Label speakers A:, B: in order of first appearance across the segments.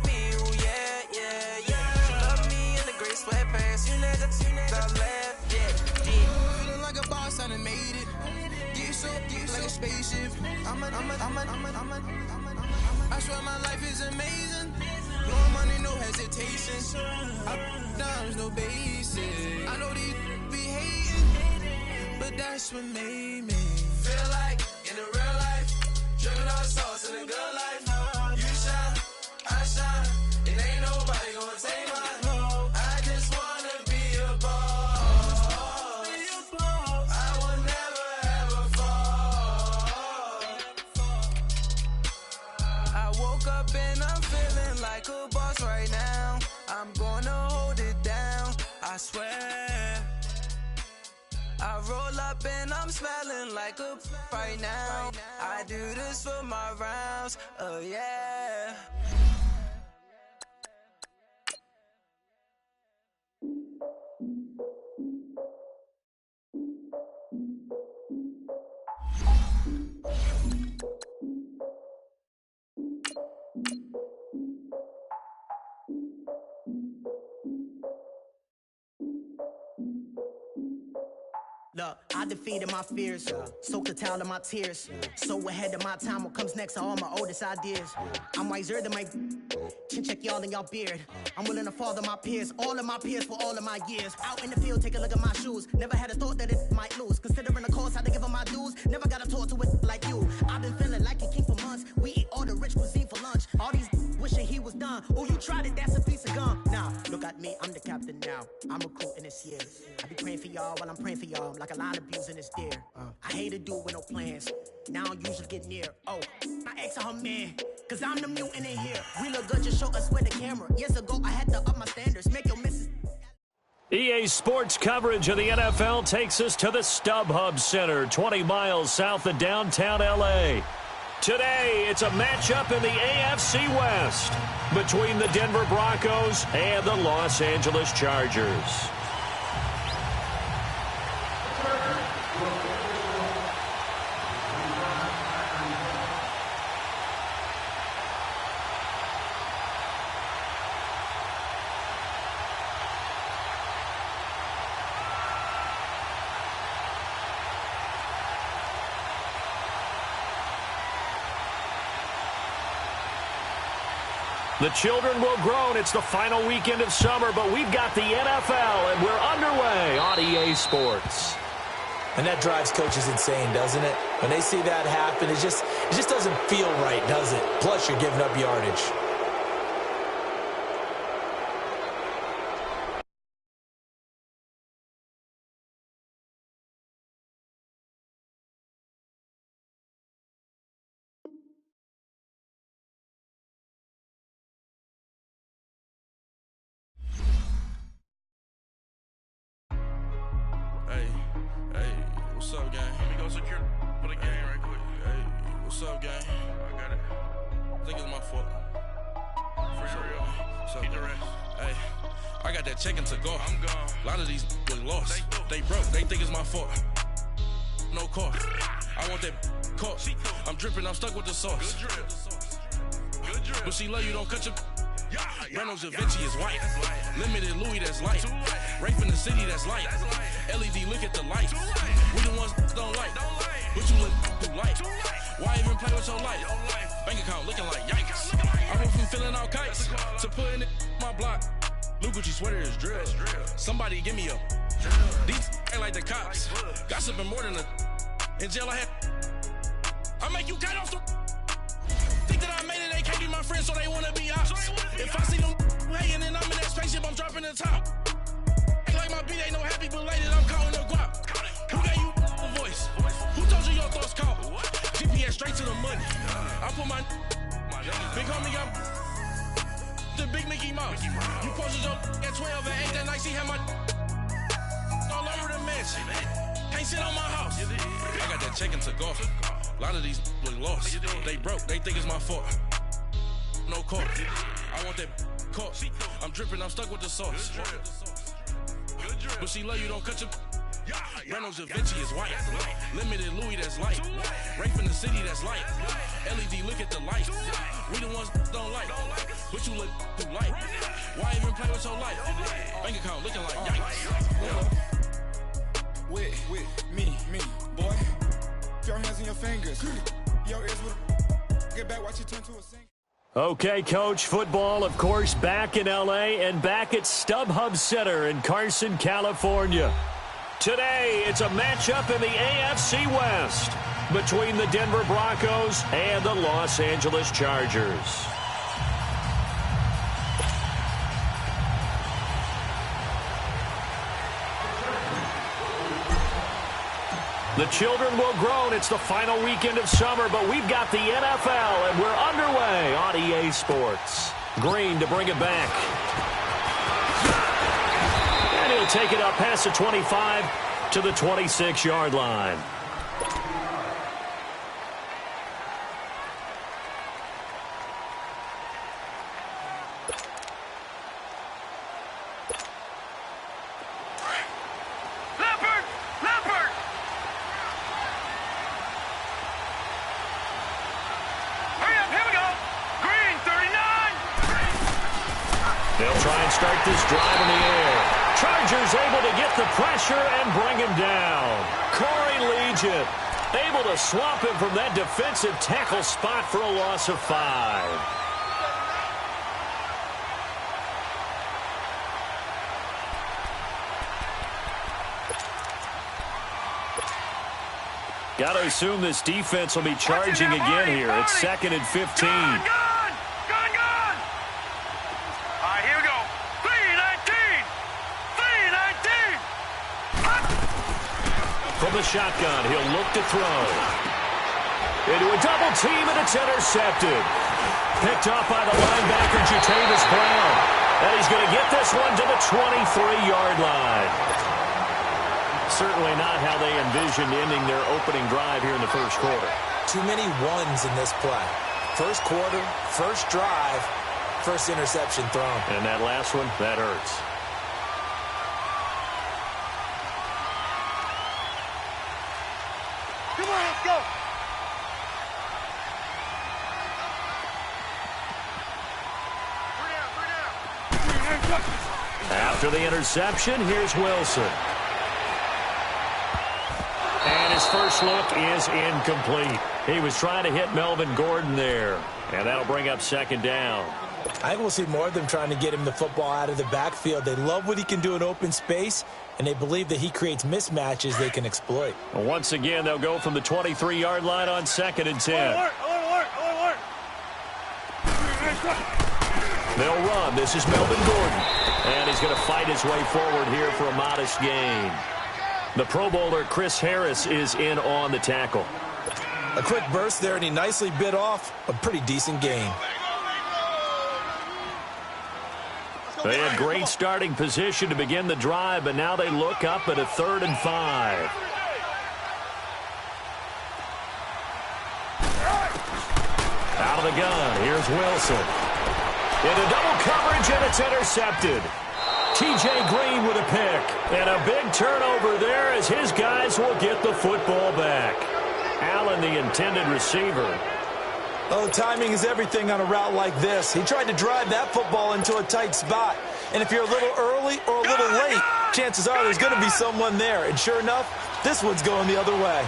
A: feel, yeah. She love me in the gray sweatpants. You never left, yeah. Feeling like a boss, I done made it. Get so like a spaceship. I swear my life is amazing. Blowing money, no hesitation. Dimes, no basic. I know these be hating, but that's what made me feel like in the real life. Dripping all sauce in the good life. You shine, I shine. It ain't nobody gonna take mine. I just wanna be a boss. I will never ever fall. I woke up and I'm feeling like a boss right now. I'm gonna hold it down, I swear. I roll up and I'm smelling like a right now. I do this for my rounds, oh yeah.
B: Look, I defeated my fears, soaked the towel of my tears. So ahead of my time, what comes next are all my oldest ideas. I'm wiser than my chin check y'all in y'all beard. I'm willing to father my peers, all of my peers for all of my years. Out in the field, take a look at my shoes. Never had a thought that it might lose. Considering the cost, had to give them my dues. Never got a talk to it like you. I've been feeling like a king for months. We eat all the rich cuisine for lunch. All these wishing he was done. Oh, you tried it, that's a piece of gum. Now, look at me, I'm the captain now. I'm recruiting this year. I be praying for y'all while I'm praying for y'all. Like a line abusing this deer. I hate a dude with no plans. Now I don't usually get near. Oh, my ex and her man. Cause I'm the mutant in here. We look good, just show us where the camera. Years ago, I had to up my standards. Make your misses.
C: EA Sports coverage of the NFL takes us to the StubHub Center, 20 miles south of downtown L.A. Today, it's a matchup in the AFC West between the Denver Broncos and the Los Angeles Chargers. The children will groan. It's the final weekend of summer, but we've got the NFL, and we're underway on EA Sports.
D: And that drives coaches insane, doesn't it? When they see that happen, it just doesn't feel right, does it? Plus, you're giving up yardage.
E: What's up, gang? Let me go secure for the game right quick. Hey, what's up, gang? I got it. I think it's my fault. For real. What's up, keep the rest. Hey, I got that check-in to go. I'm gone. A lot of these was lost. They broke. They think it's my fault. No car. I want that car. I'm dripping. I'm stuck with the sauce. Good drip. Good drip. But she love you, don't cut your... Reynolds Da Vinci is white. Limited Louis, that's light. Rape in the city, that's light. LED, look at the light. We the ones don't like. But you look too light. Why even play with your life? Bank account looking like yikes. I went from filling out kites to putting it in my block. Blue Gucci sweater is drill. Somebody give me a. These ain't like the cops. Gossiping more than a. In jail I had. I make you cut off the. Think that I made it, they can't be my friends, so they wanna be ops. If I see them hating and I'm in that spaceship, I'm dropping the top. Ain't like my beat, ain't no happy belated, I'm calling the guap. Who gave you a voice? Who told you your thoughts count? GPS straight to the money. I put my big homie got the big Mickey Mouse. You posted your at 12 and 8 that night, she had my all over the mansion. Can't sit on my house. I got that check-in to go. A lot of these was lost. They broke. They think it's my fault. No car. I want that car. I'm dripping. I'm stuck with the sauce. But she love you. Don't cut your. Reynolds Da Vinci is white. Limited Louis, that's light. Rape in the city, that's light. LED, look at the light. We the ones don't like. What you look like? Why even play with your life? Bank account looking like yikes.
F: Yeah. With me, boy. Your hands in your fingers. Your ears with get back, watch you turn to a sing.
C: Okay, Coach, football, of course, back in L.A. and back at StubHub Center in Carson, California. Today, it's a matchup in the AFC West between the Denver Broncos and the Los Angeles Chargers. The children will groan. It's the final weekend of summer, but we've got the NFL, and we're underway on EA Sports. Green to bring it back. And he'll take it up past the 25 to the 26-yard line. Start this drive in the air. Chargers able to get the pressure and bring him down. Corey Legion able to swamp him from that defensive tackle spot for a loss of 5. Got to assume this defense will be charging again here. It's 2nd and 15. From the shotgun, he'll look to throw. Into a double team, and it's intercepted. Picked up by the linebacker, Jatavis Brown. And he's going to get this one to the 23-yard line. Certainly not how they envisioned ending their opening drive here in the first quarter.
D: Too many ones in this play. First quarter, first drive, first interception thrown.
C: And that last one, that hurts.
G: Come on, let's go.
C: After the interception, here's Wilson. And his first look is incomplete. He was trying to hit Melvin Gordon there. And that'll bring up 2nd down.
D: I think we'll see more of them trying to get him the football out of the backfield. They love what he can do in open space, and they believe that he creates mismatches they can exploit.
C: Well, once again, they'll go from the 23-yard line on 2nd and 10. They'll run. This is Melvin Gordon. And he's going to fight his way forward here for a modest gain. The Pro Bowler Chris Harris is in on the tackle.
D: A quick burst there, and he nicely bit off a pretty decent gain.
C: They had great starting position to begin the drive, but now they look up at a 3rd and 5. Out of the gun, here's Wilson. Into double coverage, and it's intercepted. T.J. Green with a pick. And a big turnover there as his guys will get the football back. Allen, the intended receiver.
D: Oh, timing is everything on a route like this. He tried to drive that football into a tight spot. And if you're a little early or a little late, chances are there's going to be someone there. And sure enough, this one's going the other way.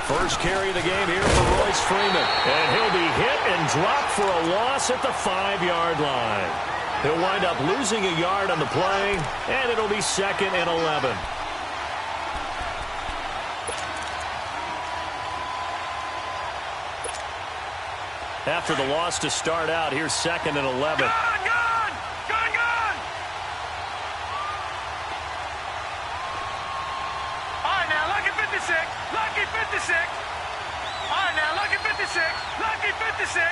C: First carry of the game here for Royce Freeman. And he'll be hit and dropped for a loss at the 5-yard line. He'll wind up losing a yard on the play, and it'll be 2nd and 11. After the loss to start out, here's 2nd and 11.
G: Lucky 56. All right, now, lucky 56. Lucky 56.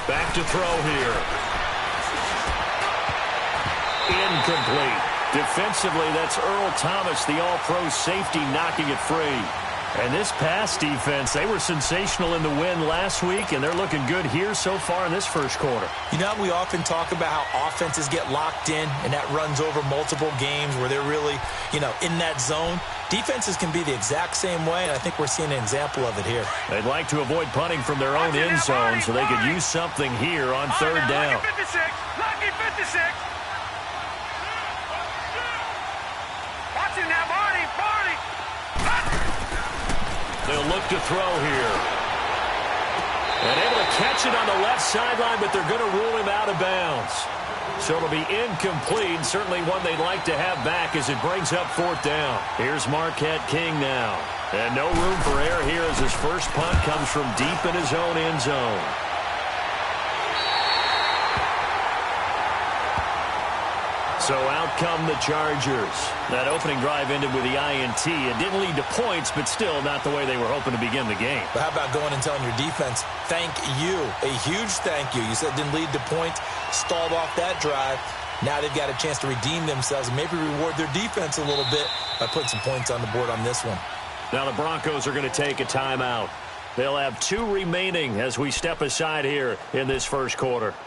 C: Back to throw here. Incomplete. Defensively, that's Earl Thomas, the all-pro safety, knocking it free. And this pass defense, they were sensational in the win last week, and they're looking good here so far in this first quarter.
D: You know, we often talk about how offenses get locked in, and that runs over multiple games where they're really, in that zone. Defenses can be the exact same way, and I think we're seeing an example of it here.
C: They'd like to avoid punting from their own end zone so they could use something here on third down.
G: Lucky 56. Lucky 56. Watch it now, Barney. Barney.
C: They'll look to throw here. And able to catch it on the left sideline, but they're going to rule him out of bounds. So it'll be incomplete, certainly one they'd like to have back as it brings up fourth down. Here's Marquette King now. And no room for error here as his first punt comes from deep in his own end zone. So out come the Chargers. That opening drive ended with the INT. It didn't lead to points, but still not the way they were hoping to begin the game.
D: But how about going and telling your defense, thank you, a huge thank you. You said it didn't lead to points, stalled off that drive. Now they've got a chance to redeem themselves and maybe reward their defense a little bit by putting some points on the board on this one.
C: Now the Broncos are going to take a timeout. They'll have 2 remaining as we step aside here in this first quarter.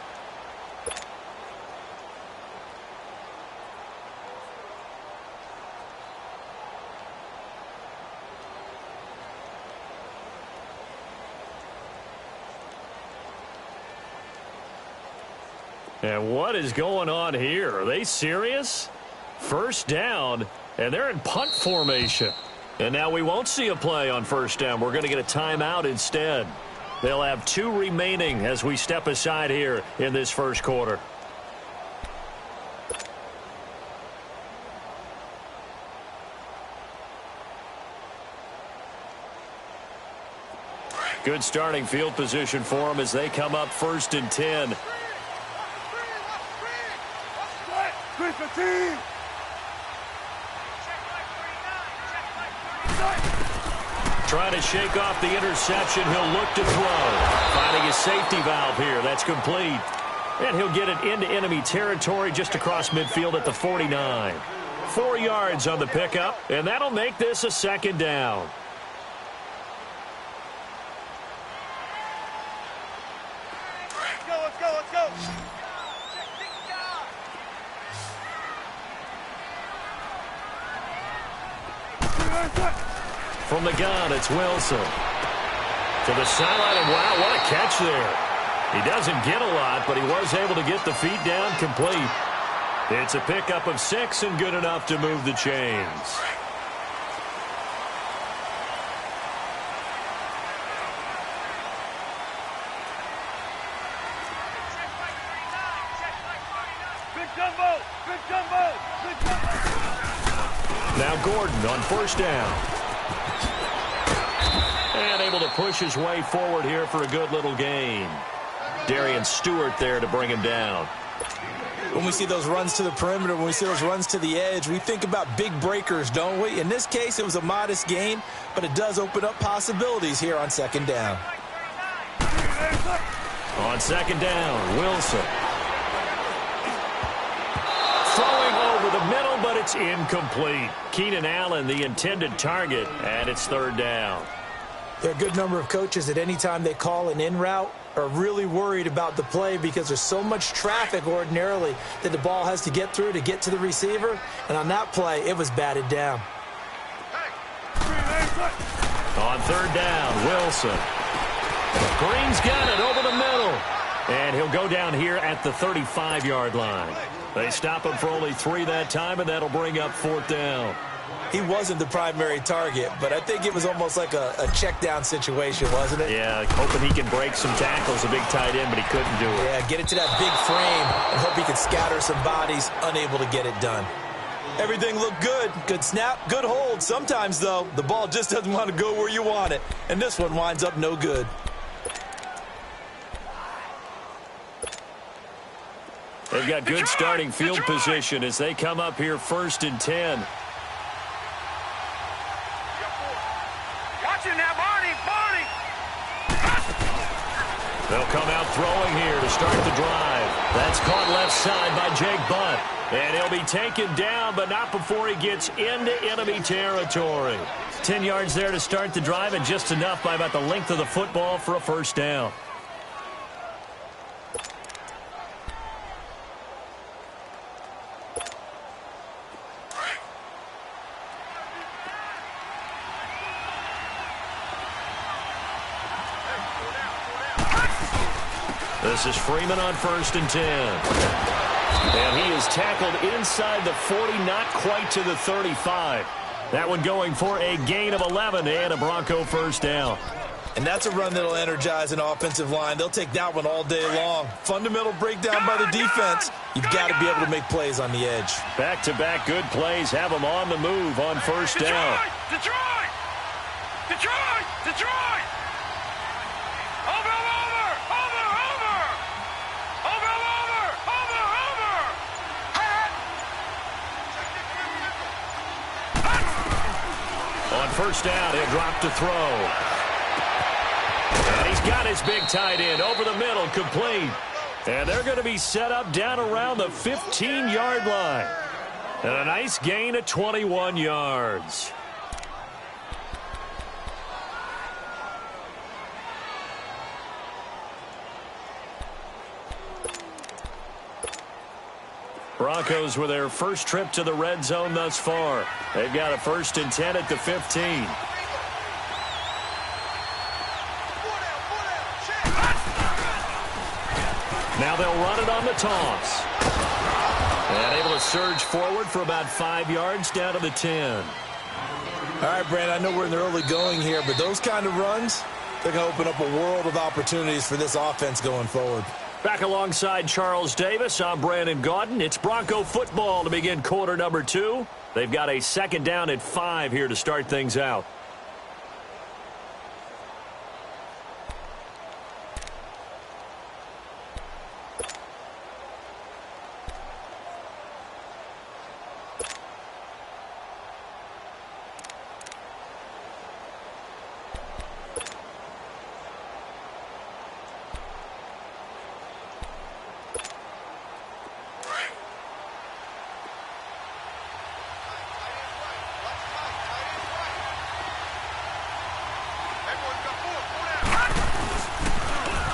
C: And what is going on here? Are they serious? First down, and they're in punt formation. And now we won't see a play on first down. We're going to get a timeout instead. They'll have 2 remaining as we step aside here in this first quarter. Good starting field position for them as they come up 1st and 10.
G: 3-15.
C: Trying to shake off the interception. He'll look to throw. Finding a safety valve here. That's complete. And he'll get it into enemy territory just across midfield at the 49. 4 yards on the pickup, and that'll make this a second down.
G: Let's go.
C: From the gun, it's Wilson. To the sideline, and wow, what a catch there. He doesn't get a lot, but he was able to get the feet down complete. It's a pickup of 6 and good enough to move the chains. Now Gordon on first down. And able to push his way forward here for a good little gain. Darian Stewart there to bring him down.
D: When we see those runs to the perimeter, when we see those runs to the edge, we think about big breakers, don't we? In this case, it was a modest gain, but it does open up possibilities here on second down.
C: On second down, Wilson. Throwing over the middle, but it's incomplete. Keenan Allen, the intended target, and it's third down.
D: There are a good number of coaches that any time they call an in route are really worried about the play because there's so much traffic ordinarily that the ball has to get through to get to the receiver. And on that play, it was batted down.
C: On third down, Wilson. Green's got it over the middle. And he'll go down here at the 35-yard line. They stop him for only 3 that time, and that'll bring up fourth down.
D: He wasn't the primary target, but I think it was almost like a check down situation, wasn't it?
C: Yeah, hoping he can break some tackles, a big tight end, but he couldn't do it.
D: Yeah, get it to that big frame and hope he can scatter some bodies, unable to get it done. Everything looked good. Good snap, good hold. Sometimes, though, the ball just doesn't want to go where you want it, and this one winds up no good.
C: They've got good starting field position as they come up here 1st and 10.
G: Watch it now, Barney.
C: They'll come out throwing here to start the drive. That's caught left side by Jake Butt. And he'll be taken down, but not before he gets into enemy territory. 10 yards there to start the drive, and just enough by about the length of the football for a first down. This is Freeman on 1st and 10. And he is tackled inside the 40, not quite to the 35. That one going for a gain of 11 and a Bronco first down.
D: And that's a run that'll energize an offensive line. They'll take that one all day long. Fundamental breakdown by the defense. You've got to be able to make plays on the edge.
C: Back-to-back good plays have them on the move on first down.
G: Detroit! Detroit! Detroit! Over!
C: On first down, he'll drop to throw. And he's got his big tight end over the middle, complete. And they're going to be set up down around the 15-yard line. And a nice gain of 21 yards. Broncos with their first trip to the red zone thus far. They've got a 1st and 10 at the 15. Now they'll run it on the toss. And able to surge forward for about 5 yards down to the 10.
D: All right, Brand, I know we're in the early going here, but those kind of runs, they're going to open up a world of opportunities for this offense going forward.
C: Back alongside Charles Davis, I'm Brandon Gaudin. It's Bronco football to begin quarter number 2. They've got a 2nd down at 5 here to start things out.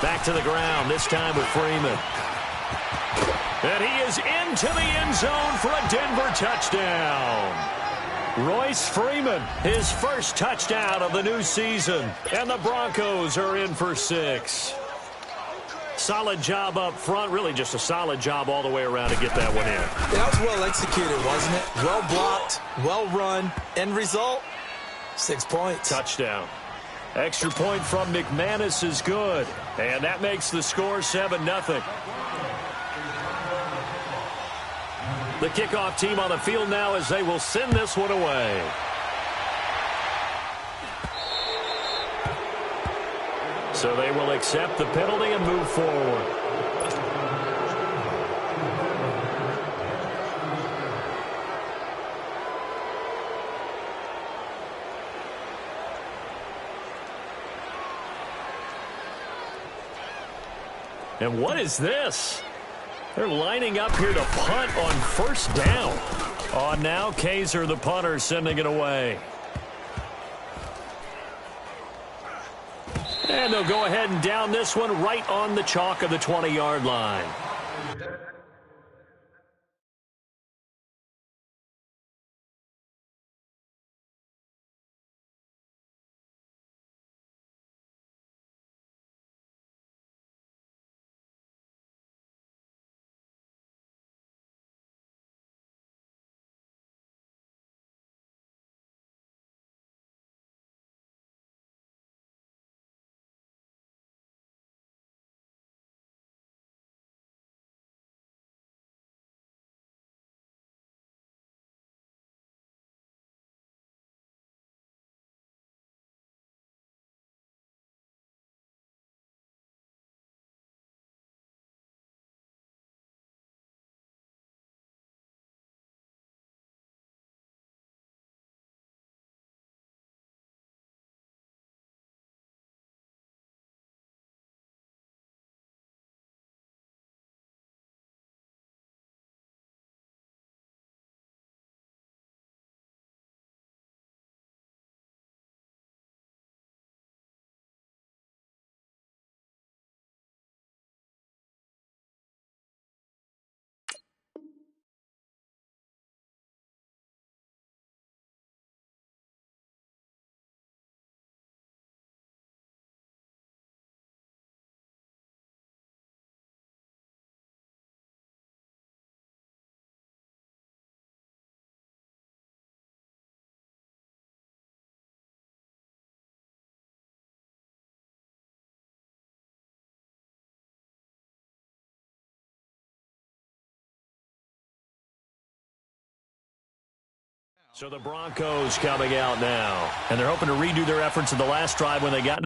C: Back to the ground, this time with Freeman. And he is into the end zone for a Denver touchdown. Royce Freeman, his first touchdown of the new season. And the Broncos are in for 6. Solid job up front, really just a solid job all the way around to get that one in.
D: That was well executed, wasn't it? Well blocked, well run. End result, 6 points.
C: Touchdown. Extra point from McManus is good. And that makes the score 7-0. The kickoff team on the field now as they will send this one away. So they will accept the penalty and move forward. And what is this? They're lining up here to punt on first down. On now, Kaiser, the punter, sending it away. And they'll go ahead and down this one right on the chalk of the 20-yard line. So the Broncos coming out now, and they're hoping to redo their efforts in the last drive when they got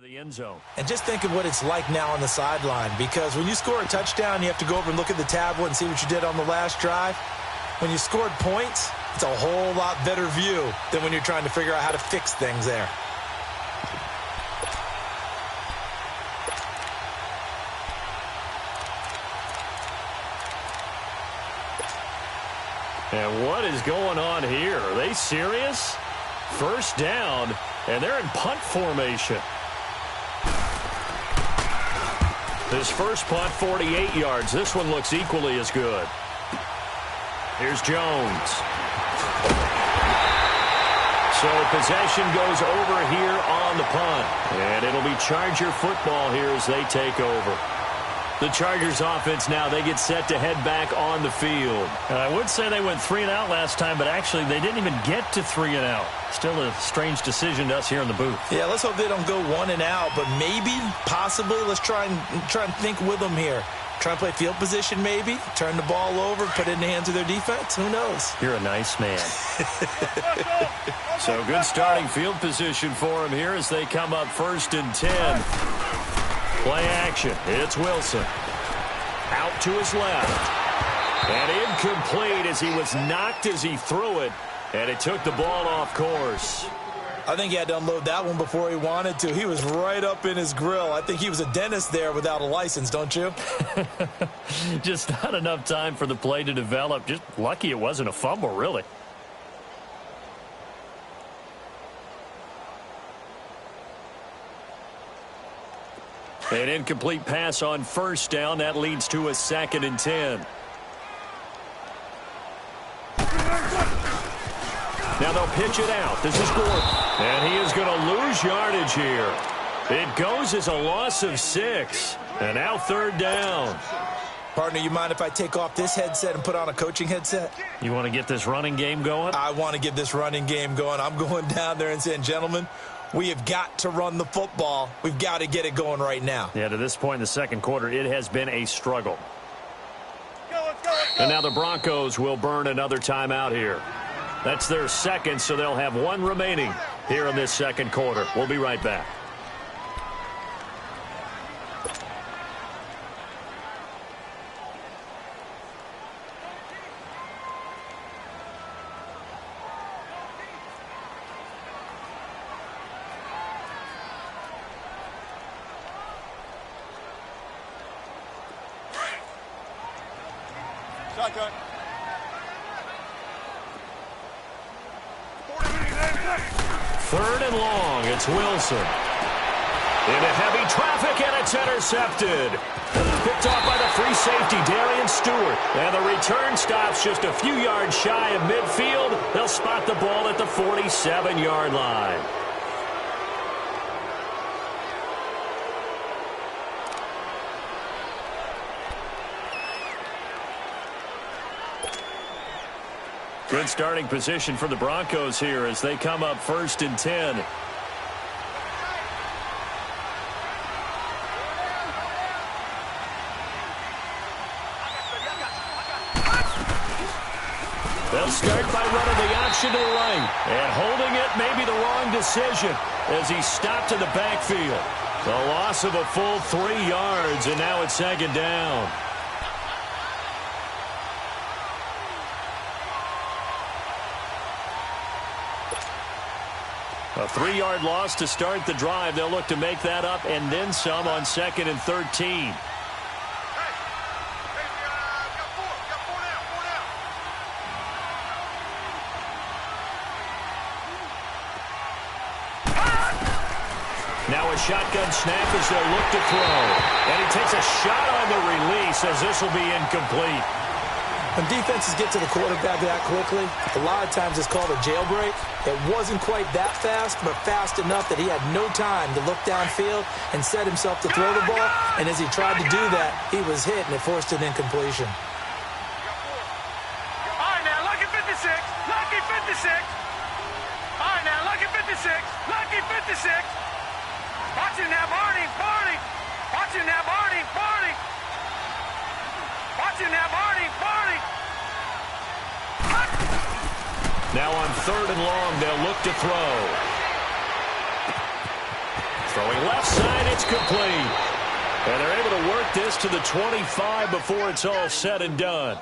C: the end zone.
D: And just think of what it's like now on the sideline, because when you score a touchdown, you have to go over and look at the tablet and see what you did on the last drive. When you scored points, it's a whole lot better view than when you're trying to figure out how to fix things there.
C: And what is going on here? Are they serious? First down, and they're in punt formation. This first punt, 48 yards. This one looks equally as good. Here's Jones. So possession goes over here on the punt. And it'll be Charger football here as they take over. The Chargers offense now, they get set to head back on the field.
H: And I would say they went 3 and out last time, but actually they didn't even get to 3 and out. Still a strange decision to us here in the booth.
D: Yeah, let's hope they don't go 1 and out, but maybe, possibly, let's try and think with them here. Try and play field position maybe, turn the ball over, put it in the hands of their defense. Who knows?
H: You're a nice man.
C: So good starting field position for him here as they come up 1st and 10. Play action. It's Wilson. Out to his left. And incomplete as he was knocked as he threw it. And it took the ball off course.
D: I think he had to unload that one before he wanted to. He was right up in his grill. I think he was a dentist there without a license, don't you?
H: Just not enough time for the play to develop. Just lucky it wasn't a fumble, really.
C: An incomplete pass on 1st down. That leads to a 2nd and 10. Now they'll pitch it out. This is Gordon. And he is going to lose yardage here. It goes as a loss of 6. And now 3rd down.
D: Partner, you mind if I take off this headset and put on a coaching headset?
H: You want to get this running game going?
D: I want to get this running game going. I'm going down there and saying, gentlemen, we have got to run the football. We've got to get it going right now.
H: Yeah, to this point in the 2nd quarter, it has been a struggle.
C: And now the Broncos will burn another timeout here. That's their 2nd, so they'll have 1 remaining here in this 2nd quarter. We'll be right back.
G: Shotgun.
C: 3rd and long. It's Wilson. Into heavy traffic, and it's intercepted. Picked off by the free safety, Darian Stewart. And the return stops just a few yards shy of midfield. They'll spot the ball at the 47-yard line. Good starting position for the Broncos here as they come up 1st and 10. They'll start by running the option to the right. And holding it may be the wrong decision as he stopped in the backfield. The loss of a full 3 yards, and now it's 2nd down. A 3-yard loss to start the drive. They'll look to make that up and then some on 2nd and 13. Now a shotgun snap as they'll look to throw. And he takes a shot on the release as this will be incomplete.
D: When defenses get to the quarterback that quickly, a lot of times it's called a jailbreak. It wasn't quite that fast, but fast enough that he had no time to look downfield and set himself to throw the ball. And as he tried to do that, he was hit, and it forced an incompletion.
G: All right, now, lucky 56. Lucky 56. All right, now, lucky 56. Lucky 56. Watch it now, Barney. Barney. Watch it now, Barney. Barney. Watch it now, Barney. Barney.
C: Now on 3rd and long, they'll look to throw. Throwing left side, it's complete. And they're able to work this to the 25 before it's all said and done.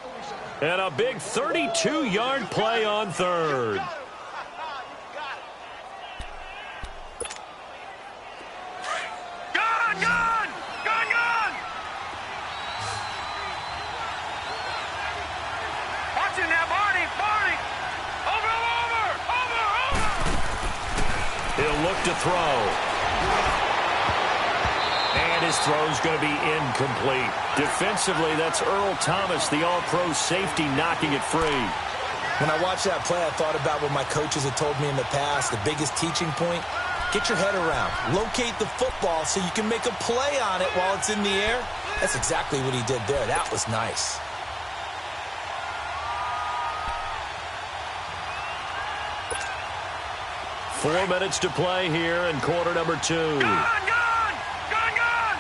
C: And a big 32-yard play on 3rd. He'll look to throw. And his throw's going to be incomplete. Defensively, that's Earl Thomas, the all-pro safety, knocking it free.
D: When I watched that play, I thought about what my coaches had told me in the past. The biggest teaching point, get your head around. Locate the football so you can make a play on it while it's in the air. That's exactly what he did there. That was nice.
C: Four minutes to play here in quarter number 2.
G: Gun, gun! Gun, gun!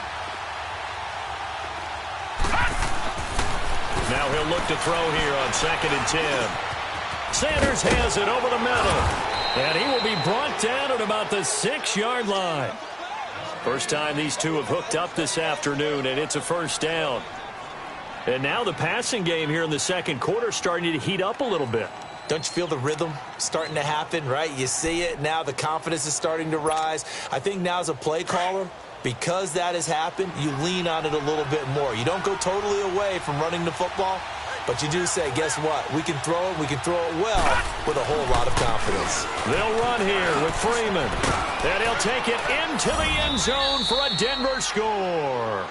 C: Now he'll look to throw here on 2nd and 10. Sanders has it over the middle. And he will be brought down at about the 6-yard line. First time these two have hooked up this afternoon, and it's a first down. And now the passing game here in the second quarter starting to heat up a little bit.
D: Don't you feel the rhythm starting to happen, right? You see it. Now the confidence is starting to rise. I think now as a play caller, because that has happened, you lean on it a little bit more. You don't go totally away from running the football, but you do say, guess what? We can throw it. We can throw it well with a whole lot of confidence.
C: They'll run here with Freeman. And he'll take it into the end zone for a Denver score.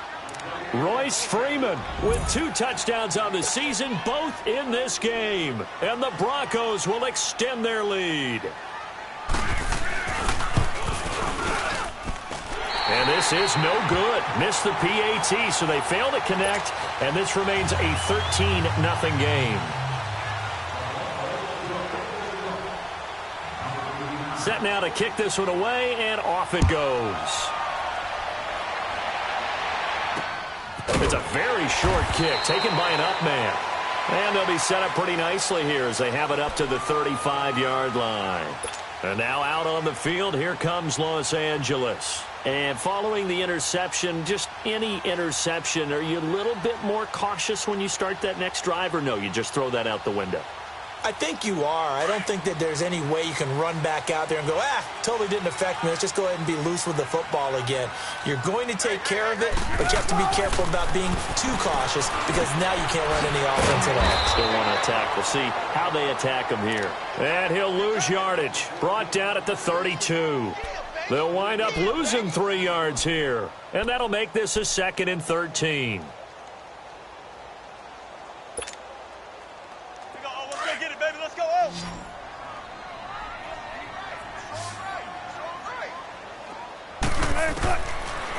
C: Royce Freeman with 2 touchdowns on the season, both in this game. And the Broncos will extend their lead. And this is no good. Missed the PAT, so they fail to connect, and this remains a 13-0 game. Set now to kick this one away, and off it goes. It's a very short kick taken by an up man. And they'll be set up pretty nicely here as they have it up to the 35-yard line. And now out on the field, here comes Los Angeles. And following the interception, just any interception, are you a little bit more cautious when you start that next drive, or no, you just throw that out the window?
D: I think you are. I don't think that there's any way you can run back out there and go, totally didn't affect me. Let's just go ahead and be loose with the football again. You're going to take care of it, but you have to be careful about being too cautious because now you can't run any offense at all.
C: Still want to attack. We'll see how they attack him here. And he'll lose yardage. Brought down at the 32. They'll wind up losing 3 yards here. And that'll make this a 2nd and 13.
G: Let's go get it, baby. Let's go. Oh.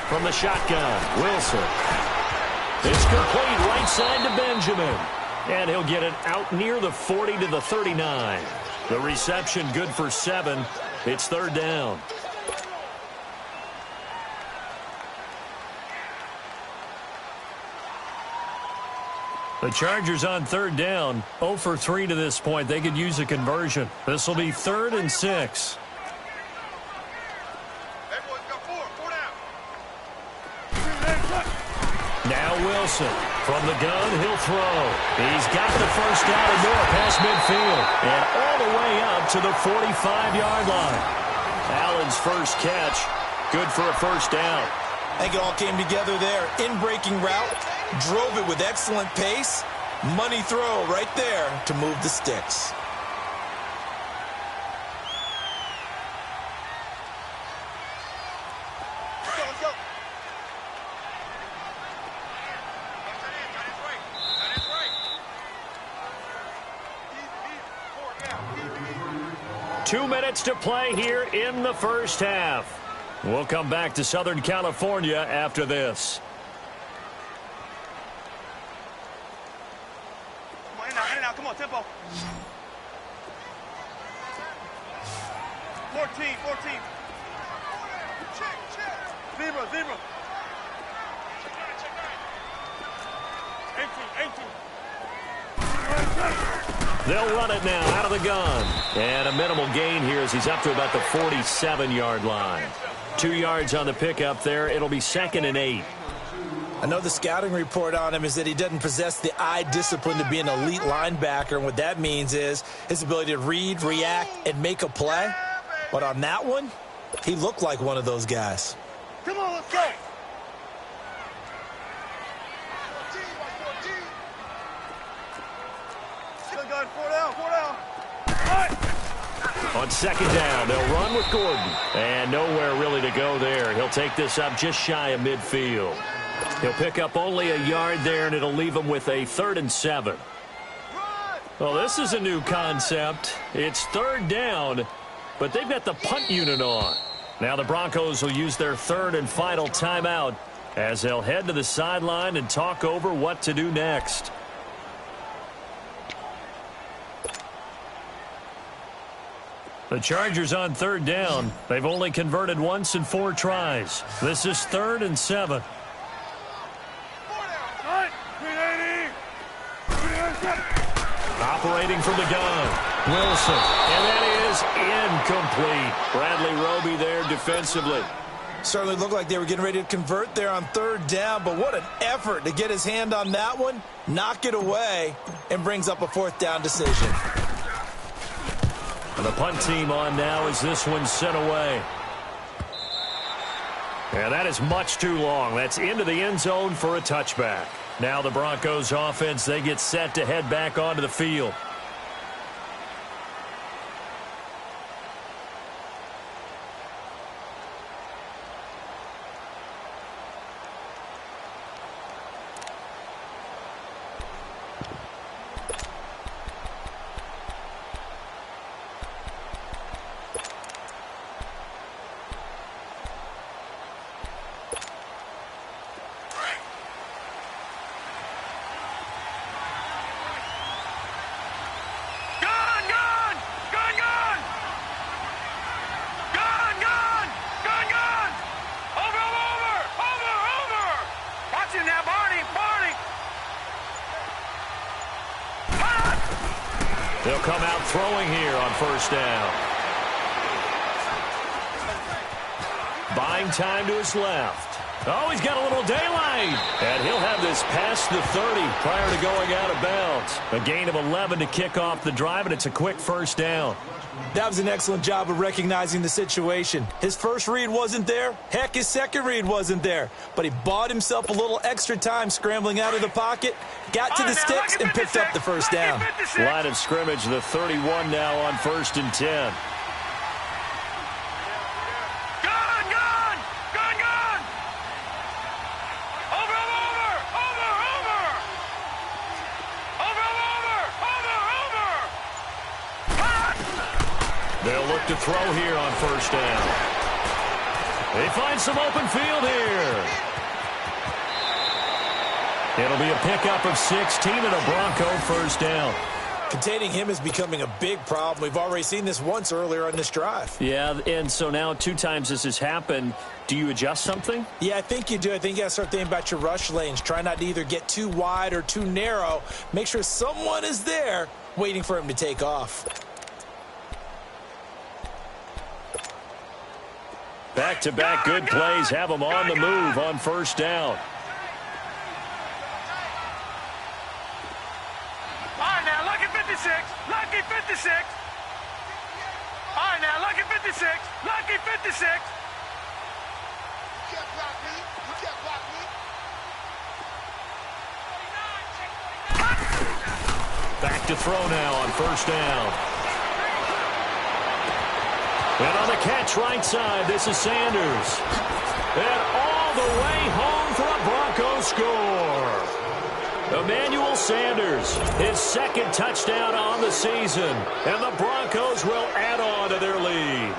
C: From the shotgun, Wilson. It's complete right side to Benjamin. And he'll get it out near the 40 to the 39. The reception good for 7. It's 3rd down. The Chargers on 3rd down, 0 for 3 to this point. They could use a conversion. This will be 3rd and 6. Now Wilson from the gun, he'll throw. He's got the first down and more past midfield. And all the way up to the 45-yard line. Allen's first catch, good for a first down.
D: I think it all came together there. In-breaking route, drove it with excellent pace. Money throw right there to move the sticks.
G: Let's go.
C: Two minutes to play here in the first half. We'll come back to Southern California after this.
G: Come on, in and out. Come on, tempo. 14. Zebra. 18.
C: They'll run it now out of the gun. And a minimal gain here as he's up to about the 47-yard line. 2 yards on the pickup there. It'll be 2nd and 8.
D: I know the scouting report on him is that he doesn't possess the eye discipline to be an elite linebacker. And what that means is his ability to read, react, and make a play. But on that one, he looked like one of those guys.
G: Come on, let's go. Gun, 4 down.
C: On 2nd down, they'll run with Gordon. And nowhere really to go there. He'll take this up just shy of midfield. He'll pick up only a yard there, and it'll leave him with a 3rd and 7. Well, this is a new concept. It's 3rd down, but they've got the punt unit on. Now the Broncos will use their 3rd and final timeout as they'll head to the sideline and talk over what to do next. The Chargers on 3rd down. They've only converted once in 4 tries. This is 3rd and 7. Operating from the gun, Wilson. And that is incomplete. Bradley Roby there defensively.
D: Certainly looked like they were getting ready to convert there on 3rd down, but what an effort to get his hand on that one, knock it away, and brings up a 4th down decision.
C: And the punt team on now as this one's sent away. And that is much too long. That's into the end zone for a touchback. Now the Broncos offense, they get set to head back onto the field. They'll come out throwing here on 1st down. Buying time to his left. Oh, he's got a little daylight. And he'll have this past the 30 prior to going out of bounds. A gain of 11 to kick off the drive, and it's a quick 1st down.
D: That was an excellent job of recognizing the situation. His first read wasn't there. Heck, his second read wasn't there. But he bought himself a little extra time scrambling out of the pocket, got to the sticks, and picked up the 1st down.
C: Line of scrimmage, the 31 now on 1st and 10.
G: Gun!
C: They'll look to throw here on first down. They find some open field here. It'll be a pickup of 16 and a Bronco first down.
D: Containing him is becoming a big problem. We've already seen this once earlier on this drive.
C: Yeah, and so now 2 times this has happened. Do you adjust something?
D: Yeah, I think you do. I think you got to start thinking about your rush lanes. Try not to either get too wide or too narrow. Make sure someone is there waiting for him to take off.
C: Back-to-back good plays have them on the move on first down.
G: All right, now, lucky 56. Lucky 56. All right, now, lucky 56. Lucky 56.
I: You can't block me. You can't block me.
C: Back to throw now on first down. And on the catch right side, this is Sanders. And all the way home for a Broncos score. Emmanuel Sanders, his second touchdown on the season. And the Broncos will add on to their lead.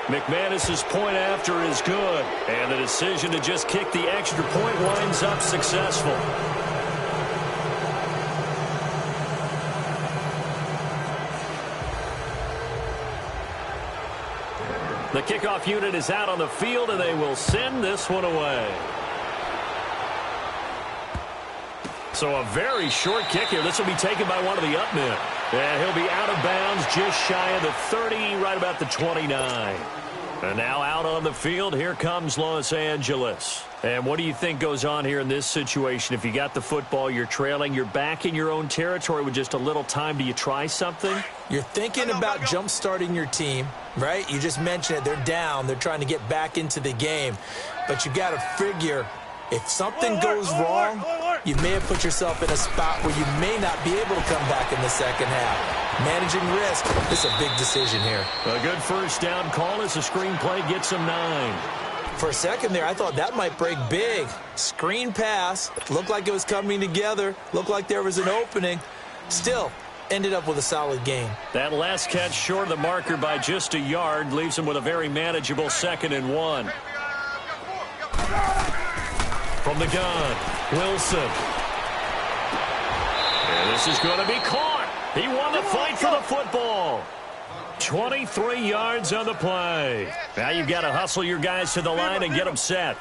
C: McManus's point after is good. And the decision to just kick the extra point winds up successful. The kickoff unit is out on the field, and they will send this one away. So a very short kick here. This will be taken by one of the up men. And he'll be out of bounds just shy of the 30, right about the 29. And now out on the field, here comes Los Angeles. And what do you think goes on here in this situation? If you got the football, you're trailing, you're back in your own territory with just a little time. Do you try something?
D: You're thinking about jump-starting your team, right? You just mentioned it. They're down. They're trying to get back into the game. But you got to figure, if something goes wrong, you may have put yourself in a spot where you may not be able to come back in the second half. Managing risk, this is a big decision here.
C: A good first down call as the screen play gets him 9.
D: For a second there, I thought that might break big. Screen pass, looked like it was coming together, looked like there was an opening. Still, ended up with a solid gain.
C: That last catch short of the marker by just a yard leaves him with a very manageable 2nd and 1. From the gun, Wilson. And this is going to be caught. He won the fight for the football. 23 yards on the play. Now you've got to hustle your guys to the line and get them set.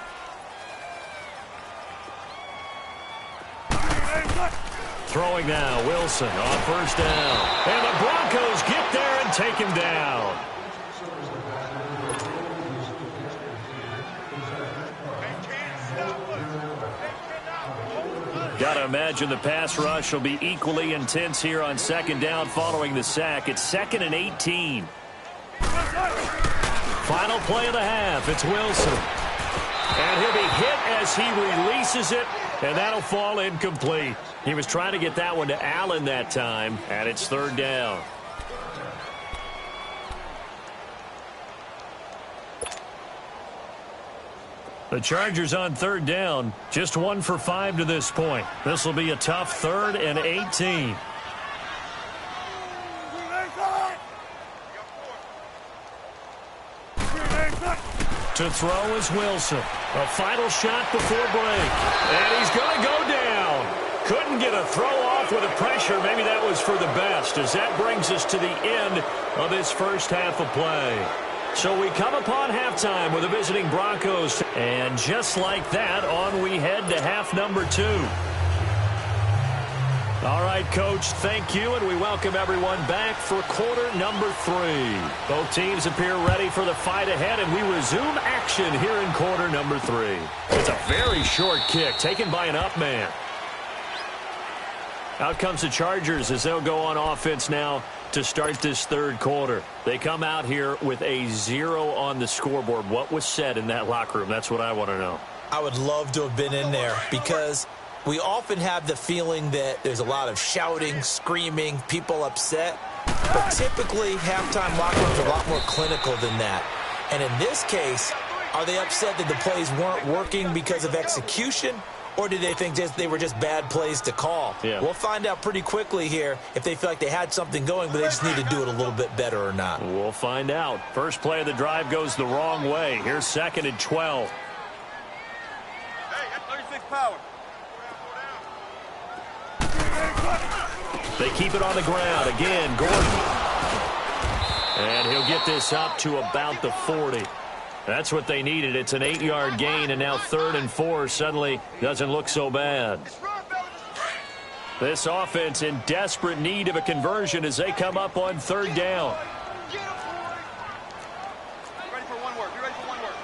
C: Throwing now, Wilson on first down. And the Broncos get there and take him down. Got to imagine the pass rush will be equally intense here on second down following the sack. It's 2nd and 18. Final play of the half. It's Wilson. And he'll be hit as he releases it, and that'll fall incomplete. He was trying to get that one to Allen that time, and it's 3rd down. The Chargers on 3rd down, just 1 for 5 to this point. This will be a tough 3rd and 18. To throw is Wilson. A final shot before break. And he's going to go down. Couldn't get a throw off with the pressure. Maybe that was for the best, as that brings us to the end of this first half of play. So we come upon halftime with the visiting Broncos. And just like that, on we head to half number 2. All right, Coach, thank you, and we welcome everyone back for quarter number 3. Both teams appear ready for the fight ahead, and we resume action here in quarter number 3. It's a very short kick taken by an up man. Out comes the Chargers as they'll go on offense now to start this 3rd quarter. They come out here with a 0 on the scoreboard. What was said in that locker room? That's what I want to know.
D: I would love to have been in there because we often have the feeling that there's a lot of shouting, screaming, people upset. But typically, halftime locker rooms are a lot more clinical than that. And in this case, are they upset that the plays weren't working because of execution? Or do they think they were just bad plays to call?
C: Yeah.
D: We'll find out pretty quickly here if they feel like they had something going, but they just need to do it a little bit better or not.
C: We'll find out. First play of the drive goes the wrong way. Here's 2nd and 12.
G: Hey, 36 power.
C: They keep it on the ground. Again, Gordon. And he'll get this up to about the 40. That's what they needed. It's an 8-yard gain, and now 3rd and 4 suddenly doesn't look so bad. This offense in desperate need of a conversion as they come up on 3rd down.
G: You ready for one word? You ready for one word?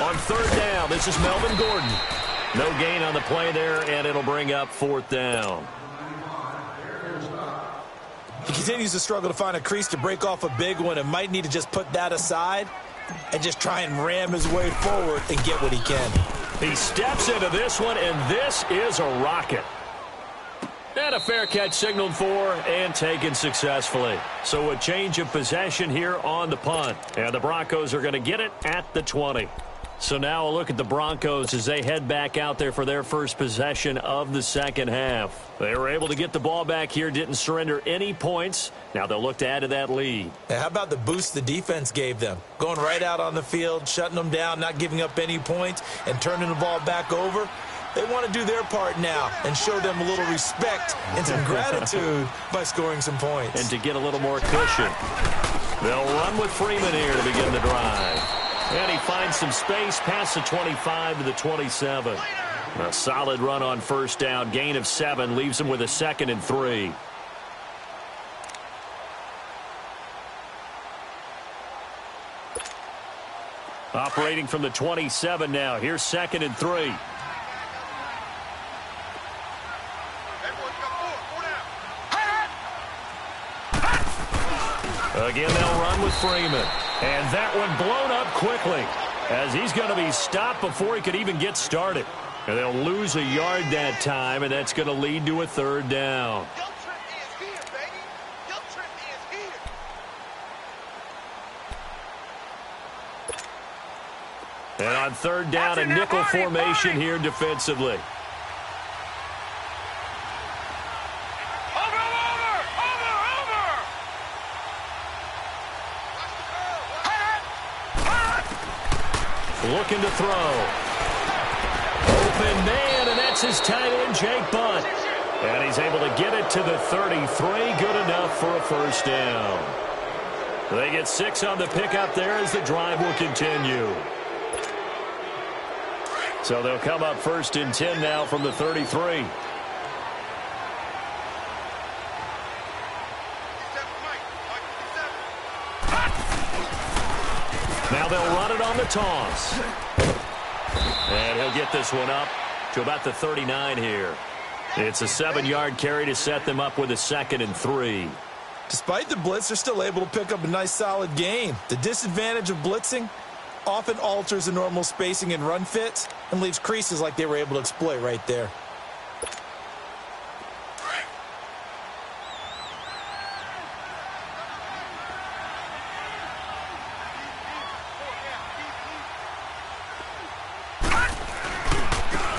C: On 3rd down, this is Melvin Gordon. No gain on the play there, and it'll bring up 4th down.
D: He continues to struggle to find a crease to break off a big one and might need to just put that aside and just try and ram his way forward and get what he can.
C: He steps into this one, and this is a rocket. And a fair catch signaled for and taken successfully. So a change of possession here on the punt. And the Broncos are going to get it at the 20. So now a look at the Broncos as they head back out there for their first possession of the second half. They were able to get the ball back here, didn't surrender any points. Now they'll look to add to that lead.
D: Now, how about the boost the defense gave them? Going right out on the field, shutting them down, not giving up any points, and turning the ball back over. They want to do their part now and show them a little respect and some gratitude by scoring some points.
C: And to get a little more cushion. They'll run with Freeman here to begin the drive. And he finds some space past the 25 to the 27. A solid run on 1st down. Gain of 7 leaves him with a 2nd and 3. Operating from the 27 now. Here's 2nd and 3. Again, they'll run with Freeman. And that one blown up quickly as he's going to be stopped before he could even get started. And they'll lose a yard that time, and that's going to lead to a 3rd down. And on 3rd down, a nickel formation here defensively. Looking to throw. Open man, and that's his tight end, Jake Butt. And he's able to get it to the 33. Good enough for a 1st down. They get 6 on the pickup there as the drive will continue. So they'll come up 1st and 10 now from the 33. Now they'll run it on the toss. And he'll get this one up to about the 39 here. It's a 7-yard carry to set them up with a 2nd and 3.
D: Despite the blitz, they're still able to pick up a nice solid gain. The disadvantage of blitzing often alters the normal spacing and run fits and leaves creases like they were able to exploit right there.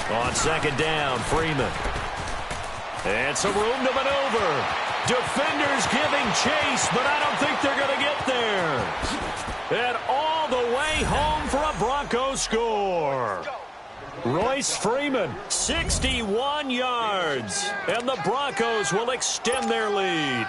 C: On 2nd down, Freeman. And some room to maneuver. Defenders giving chase, but I don't think they're going to get there. And all the way home for a Broncos score. Royce Freeman, 61 yards. And the Broncos will extend their lead.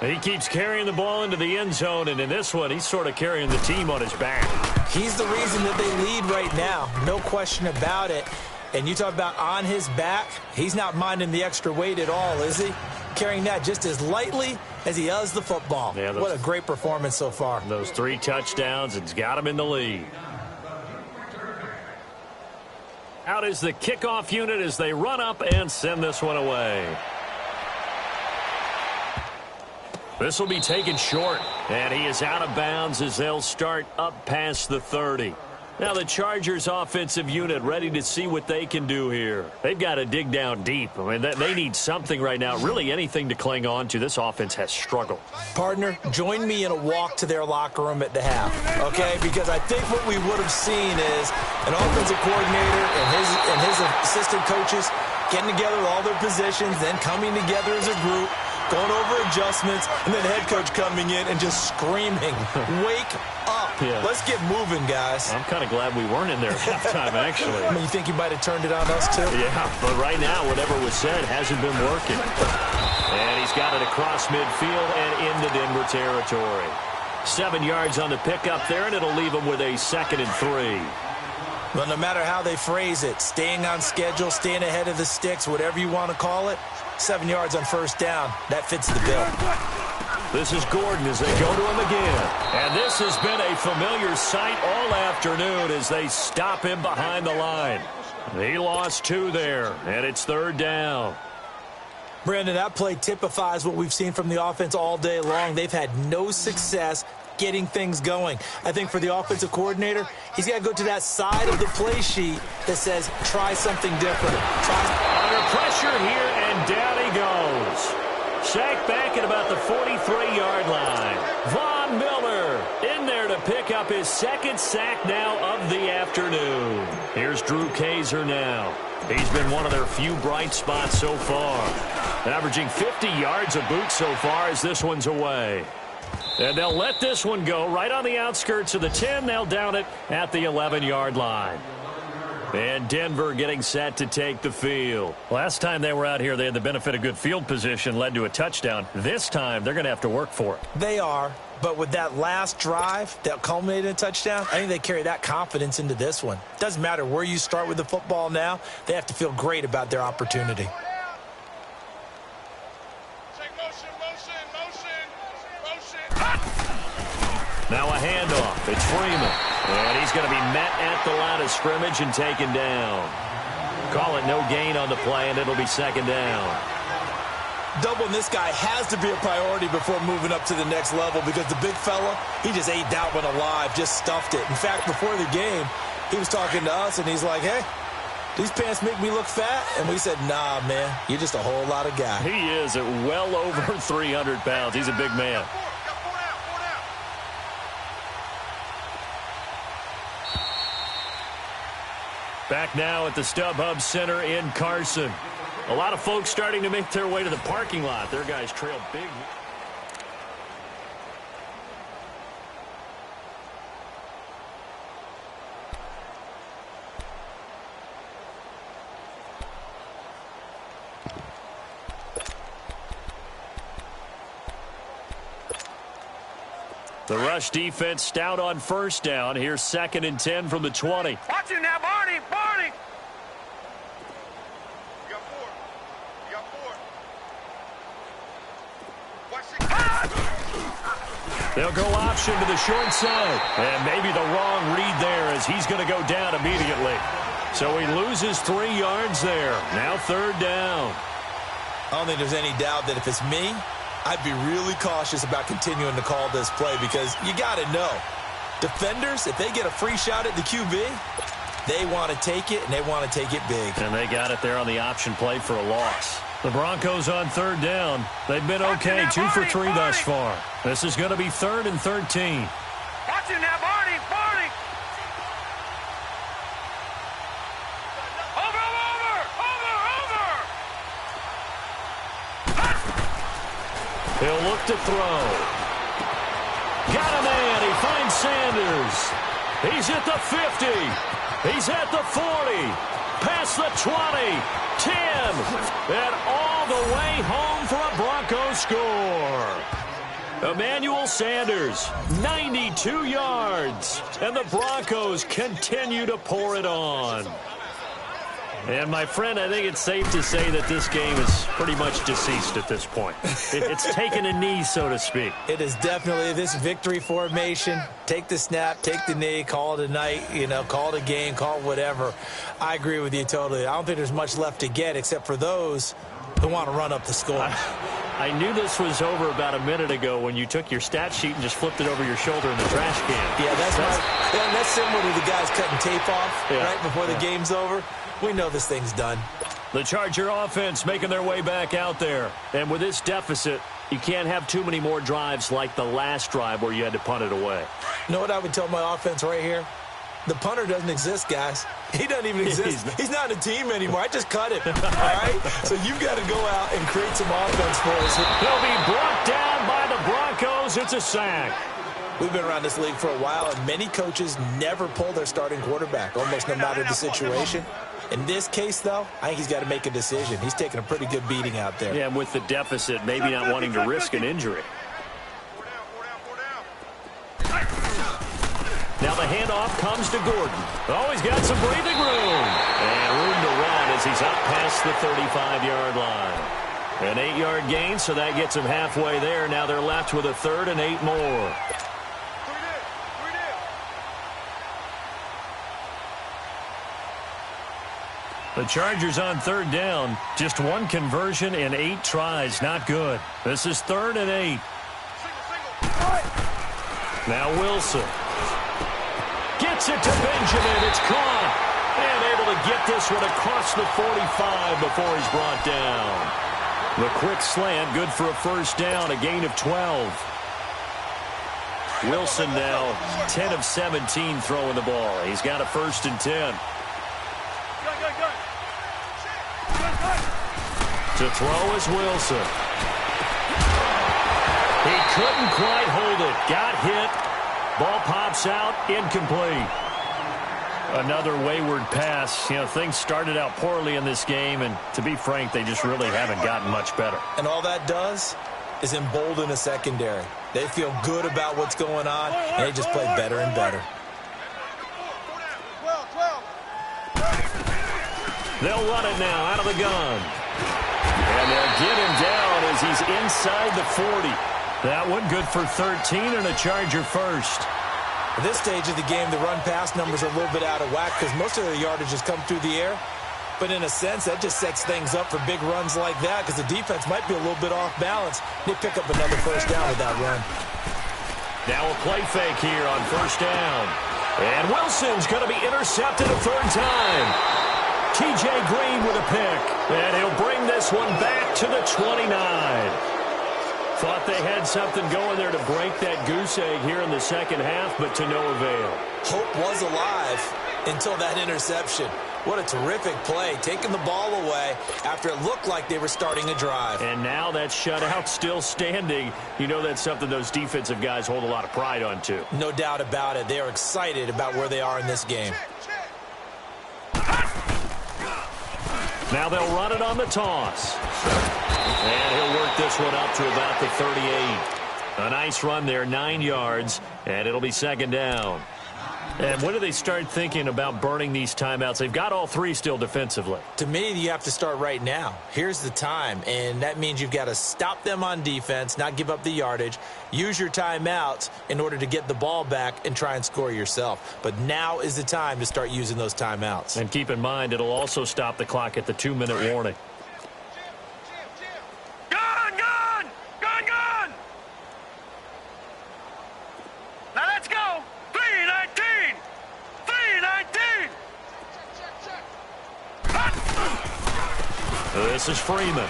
C: He keeps carrying the ball into the end zone, and in this one, he's sort of carrying the team on his back.
D: He's the reason that they lead right now. No question about it. And you talk about on his back, he's not minding the extra weight at all, is he? Carrying that just as lightly as he does the football. Yeah, what a great performance so far.
C: Those 3 touchdowns, it's got him in the lead. Out is the kickoff unit as they run up and send this one away. This will be taken short, and he is out of bounds as they'll start up past the 30. Now the Chargers offensive unit ready to see what they can do here. They've got to dig down deep. I mean, they need something right now, really anything to cling on to. This offense has struggled.
D: Partner, join me in a walk to their locker room at the half, okay? Because I think what we would have seen is an offensive coordinator and his assistant coaches getting together with all their positions, then coming together as a group, going over adjustments, and then head coach coming in and just screaming, wake up.
C: Yeah.
D: Let's get moving, guys.
C: I'm kind of glad we weren't in there at halftime, actually.
D: I mean, you think you might have turned it on us, too?
C: Yeah, but right now, whatever was said hasn't been working. And he's got it across midfield and into Denver territory. 7 yards on the pickup there, and it'll leave him with a 2nd and 3.
D: Well, no matter how they phrase it, staying on schedule, staying ahead of the sticks, whatever you want to call it, 7 yards on first down, that fits the bill.
C: This is Gordon as they go to him again. And this has been a familiar sight all afternoon as they stop him behind the line. He lost 2 there, and it's 3rd down.
D: Brandon, that play typifies what we've seen from the offense all day long. They've had no success getting things going. I think for the offensive coordinator, he's got to go to that side of the play sheet that says, try something different.
C: Under pressure here, and down he goes. Sacked back at about the 43-yard line. Von Miller in there to pick up his 2nd sack now of the afternoon. Here's Drew Kaiser now. He's been one of their few bright spots so far. Averaging 50 yards a boot so far as this one's away. And they'll let this one go right on the outskirts of the 10. They'll down it at the 11-yard line. And Denver getting set to take the field. Last time they were out here, they had the benefit of good field position, led to a touchdown. This time, they're going to have to work for it.
D: They are, but with that last drive that culminated in a touchdown, I think they carry that confidence into this one. Doesn't matter where you start with the football now, they have to feel great about their opportunity.
C: Now a handoff. It's Freeman. And he's going to be met at the line of scrimmage and taken down. Call it no gain on the play, and it'll be 2nd down.
D: Doubling this guy has to be a priority before moving up to the next level because the big fella, he just ate that one alive, just stuffed it. In fact, before the game, he was talking to us, and he's like, hey, these pants make me look fat? And we said, nah, man, you're just a whole lot of guy.
C: He is at well over 300 pounds. He's a big man. Back now at the StubHub Center in Carson. A lot of folks starting to make their way to the parking lot. Their guys trail big. The rush defense stout on first down. Here's 2nd and 10 from the 20.
G: Watch it now, Barney. Barney.
I: You got 4. You got 4. Watch it.
C: They'll go option to the short side. And maybe the wrong read there as he's going to go down immediately. So he loses 3 yards there. Now 3rd down.
D: I don't think there's any doubt that if it's me, I'd be really cautious about continuing to call this play because you got to know, defenders, if they get a free shot at the QB, they want to take it, and they want to take it big.
C: And they got it there on the option play for a loss. The Broncos on 3rd down. They've been okay, 2 for 3 thus far. This is going to be 3rd and 13.
G: Watch it now, Barney. Barney.
C: He'll look to throw. Got a man. He finds Sanders. He's at the 50. He's at the 40. Past the 20. 10. And all the way home for a Broncos score. Emmanuel Sanders, 92 yards. And the Broncos continue to pour it on. And, my friend, I think it's safe to say that this game is pretty much deceased at this point. It's taken a knee, so to speak.
D: It is definitely this victory formation. Take the snap, take the knee, call it a night, call it a game, call it whatever. I agree with you totally. I don't think there's much left to get except for those who want to run up the score.
C: I knew this was over about a minute ago when you took your stat sheet and just flipped it over your shoulder in the trash can.
D: Yeah, that's similar to the guys cutting tape off right before the game's over. We know this thing's done.
C: The Charger offense making their way back out there. And with this deficit, you can't have too many more drives like the last drive where you had to punt it away.
D: You know what I would tell my offense right here? The punter doesn't exist, guys. He doesn't even exist. He's not a team anymore. I just cut him, all right? So you've got to go out and create some offense for us.
C: He'll be brought down by the Broncos. It's a sack.
D: We've been around this league for a while, and many coaches never pull their starting quarterback, almost no matter the situation. In this case, though, I think he's got to make a decision. He's taking a pretty good beating out there.
C: Yeah, and with the deficit, maybe not wanting to risk an injury. Now the handoff comes to Gordon. Oh, he's got some breathing room. And room to run as he's up past the 35-yard line. An 8-yard gain, so that gets him halfway there. Now they're left with a 3rd and 8 more. The Chargers on 3rd down. Just 1 conversion in 8 tries. Not good. This is 3rd and 8. Now Wilson. Gets it to Benjamin. It's caught. And able to get this one across the 45 before he's brought down. The quick slant, good for a 1st down, a gain of 12. Wilson now 10 of 17 throwing the ball. He's got a 1st and 10. To throw is Wilson. He couldn't quite hold it. Got hit. Ball pops out, incomplete. Another wayward pass. You know, things started out poorly in this game, and to be frank, they just really haven't gotten much better.
D: And all that does is embolden a secondary. They feel good about what's going on, and they just play better and better.
C: They'll run it now out of the gun. And they'll get him down as he's inside the 40. That one good for 13 and a Charger 1st.
D: At this stage of the game, the run-pass numbers are a little bit out of whack because most of the yardage has come through the air. But in a sense, that just sets things up for big runs like that because the defense might be a little bit off balance. They pick up another 1st down with that run.
C: Now a play fake here on 1st down. And Wilson's going to be intercepted a 3rd time. T.J. Green with a pick. And he'll bring this one back to the 29. Thought they had something going there to break that goose egg here in the 2nd half, but to no avail.
D: Hope was alive until that interception. What a terrific play, taking the ball away after it looked like they were starting a drive.
C: And now that shutout still standing. You know that's something those defensive guys hold a lot of pride on, too.
D: No doubt about it. They are excited about where they are in this game.
C: Now they'll run it on the toss. And he'll work this one up to about the 38. A nice run there, 9 yards, and it'll be 2nd down. And when do they start thinking about burning these timeouts? They've got all 3 still defensively.
D: To me, you have to start right now. Here's the time, and that means you've got to stop them on defense, not give up the yardage, use your timeouts in order to get the ball back and try and score yourself. But now is the time to start using those timeouts.
C: And keep in mind, it'll also stop the clock at the 2-minute warning.
G: Now let's go. 3-19. 3-19.
C: This is Freeman.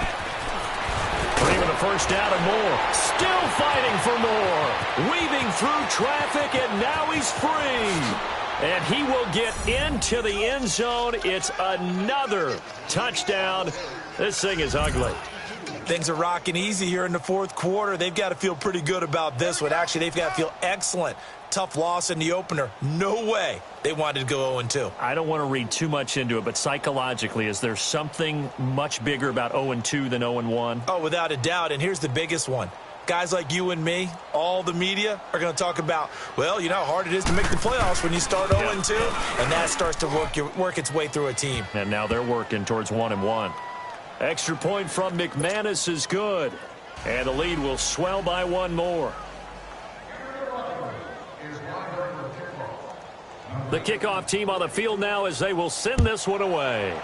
C: Freeman a 1st down and more. Still fighting for more. Weaving through traffic, and now he's free. And he will get into the end zone. It's another touchdown. This thing is ugly.
D: Things are rocking easy here in the 4th quarter. They've got to feel pretty good about this one. Actually, they've got to feel excellent. Tough loss in the opener. No way they wanted to go 0-2.
C: I don't want to read too much into it, but psychologically, is there something much bigger about 0-2 than 0-1?
D: Oh, without a doubt, and here's the biggest one. Guys like you and me, all the media, are going to talk about, well, you know how hard it is to make the playoffs when you start 0-2, and that starts to work its way through a team.
C: And now they're working towards 1-1. Extra point from McManus is good. And the lead will swell by 1 more. The kickoff team on the field now as they will send this one away.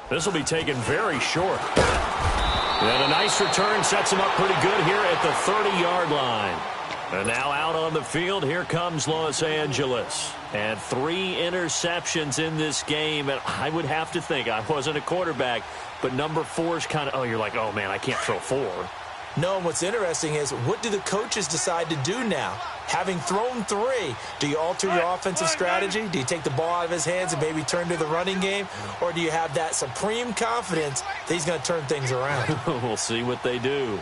C: This will be taken very short. And a nice return sets him up pretty good here at the 30-yard line. And now out on the field, here comes Los Angeles. And 3 interceptions in this game. And I would have to think, I wasn't a quarterback, but number 4 is kind of, you're like, oh, man, I can't throw 4.
D: No, and what's interesting is, what do the coaches decide to do now? Having thrown 3, do you alter your offensive strategy? Do you take the ball out of his hands and maybe turn to the running game? Or do you have that supreme confidence that he's going to turn things around?
C: We'll see what they do.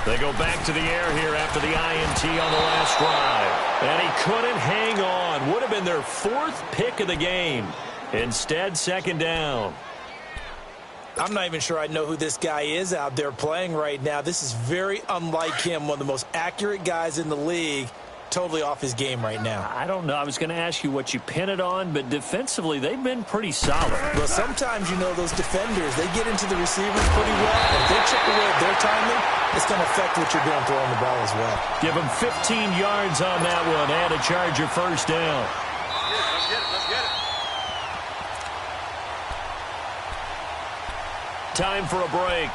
C: They go back to the air here after the INT on the last drive. And he couldn't hang on. Would have been their 4th pick of the game. Instead, 2nd down.
D: I'm not even sure I know who this guy is out there playing right now. This is very unlike him, one of the most accurate guys in the league. Totally off his game right now.
C: I don't know. I was going to ask you what you pin it on, but defensively, they've been pretty solid.
D: Well, sometimes, you know, those defenders, they get into the receivers pretty well. If they chip away at their timing, it's going to affect what you're doing throwing the ball as well.
C: Give him 15 yards on that one and a Charger first down.
I: Let's get it. Let's get it.
C: Time for a break.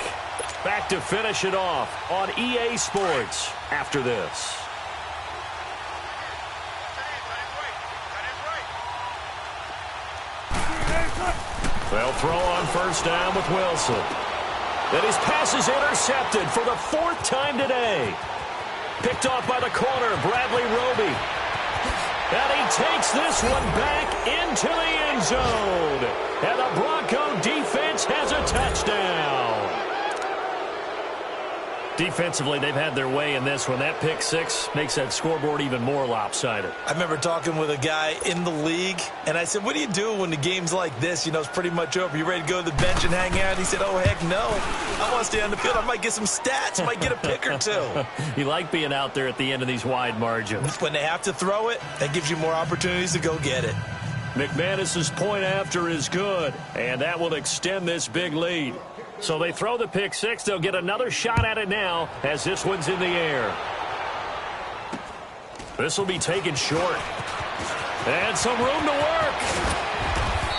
C: Back to finish it off on EA Sports after this. They'll throw on first down with Wilson. And his pass is intercepted for the 4th time today. Picked off by the corner, Bradley Roby. And he takes this one back into the end zone. And the Bronco defense has a touchdown. Defensively, they've had their way in this one. That pick 6 makes that scoreboard even more lopsided.
D: I remember talking with a guy in the league, and I said, what do you do when the game's like this? You know, it's pretty much over. You ready to go to the bench and hang out? He said, oh, heck no. I want to stay on the field. I might get some stats. I might get a pick or 2.
C: You like being out there at the end of these wide margins.
D: When they have to throw it, that gives you more opportunities to go get it.
C: McManus's point after is good, and that will extend this big lead. So they throw the pick 6. They'll get another shot at it now as this one's in the air. This will be taken short. And some room to work.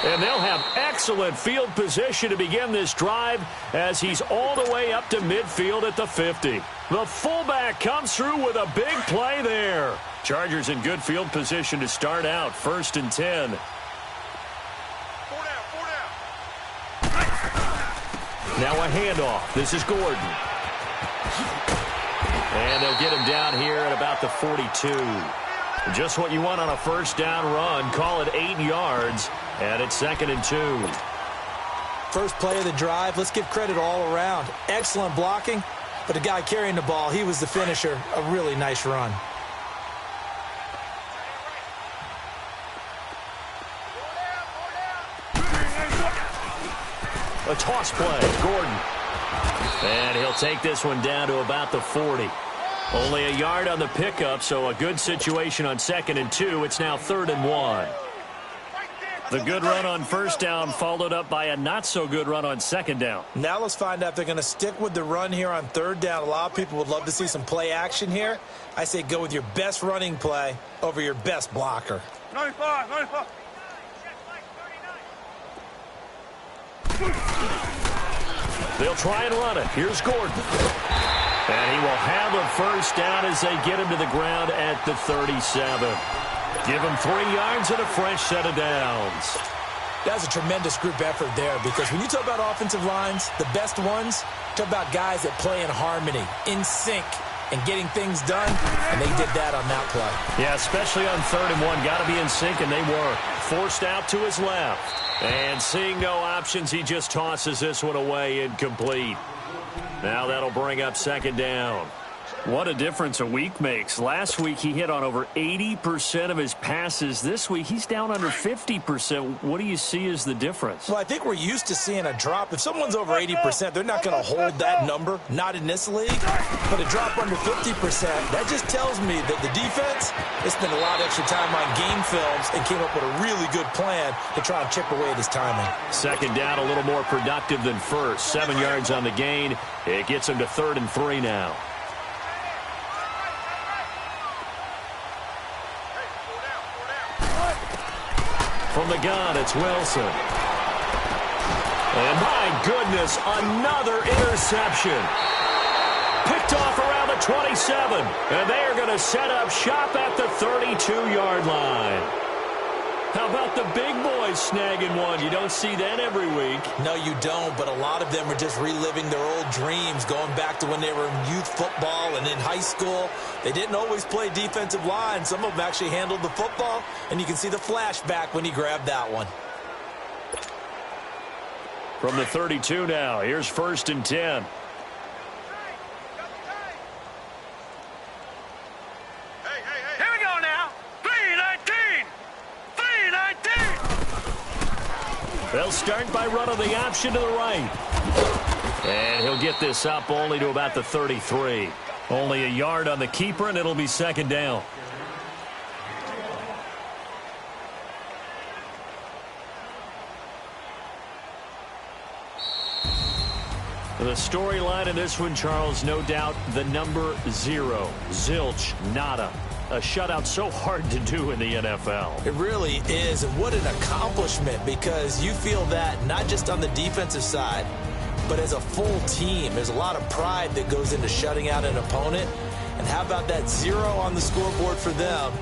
C: And they'll have excellent field position to begin this drive as he's all the way up to midfield at the 50. The fullback comes through with a big play there. Chargers in good field position to start out. 1st and 10. Now a handoff. This is Gordon. And they'll get him down here at about the 42. Just what you want on a first down run. Call it 8 yards. And it's 2nd and 2.
D: First play of the drive. Let's give credit all around. Excellent blocking. But the guy carrying the ball, he was the finisher. A really nice run.
C: A toss play, Gordon. And he'll take this one down to about the 40. Only a yard on the pickup, so a good situation on 2nd and 2. It's now 3rd and 1. The good run on first down followed up by a not-so-good run on 2nd down.
D: Now let's find out if they're going to stick with the run here on 3rd down. A lot of people would love to see some play action here. I say go with your best running play over your best blocker.
I: 95, 95.
C: They'll try and run it. Here's Gordon. And he will have a first down as they get him to the ground at the 37. Give him 3 yards and a fresh set of downs.
D: That's a tremendous group effort there, because when you talk about offensive lines, the best ones, talk about guys that play in harmony, in sync, and getting things done, and they did that on that play.
C: Yeah, especially on 3rd and 1. Got to be in sync, and they were. Forced out to his left. And seeing no options, he just tosses this one away incomplete. Now that'll bring up 2nd down. What a difference a week makes. Last week he hit on over 80% of his passes. This week he's down under 50%. What do you see as the difference?
D: Well, I think we're used to seeing a drop. If someone's over 80%, they're not going to hold that number, not in this league. But a drop under 50%, that just tells me that the defense has spent a lot of extra time on game films and came up with a really good plan to try and chip away at his timing.
C: 2nd down, a little more productive than first. 7 yards on the gain. It gets him to 3rd and 3 now. From the gun, it's Wilson. And my goodness, another interception. Picked off around the 27. And they are going to set up shop at the 32-yard line. How about the big boys snagging one? You don't see that every week.
D: No, you don't, but a lot of them are just reliving their old dreams, going back to when they were in youth football and in high school. They didn't always play defensive line. Some of them actually handled the football, and you can see the flashback when he grabbed that one.
C: From the 32 now, here's 1st and 10.
G: Here we go now. 3-19. 3-19.
C: They'll start by running the option to the right. And he'll get this up only to about the 33. Only a yard on the keeper, and it'll be 2nd down. The storyline in this one, Charles, no doubt the number 0. Zilch, nada. A shutout so hard to do in the NFL.
D: It really is, and what an accomplishment, because you feel that not just on the defensive side, but as a full team. There's a lot of pride that goes into shutting out an opponent. And how about that 0 on the scoreboard for them?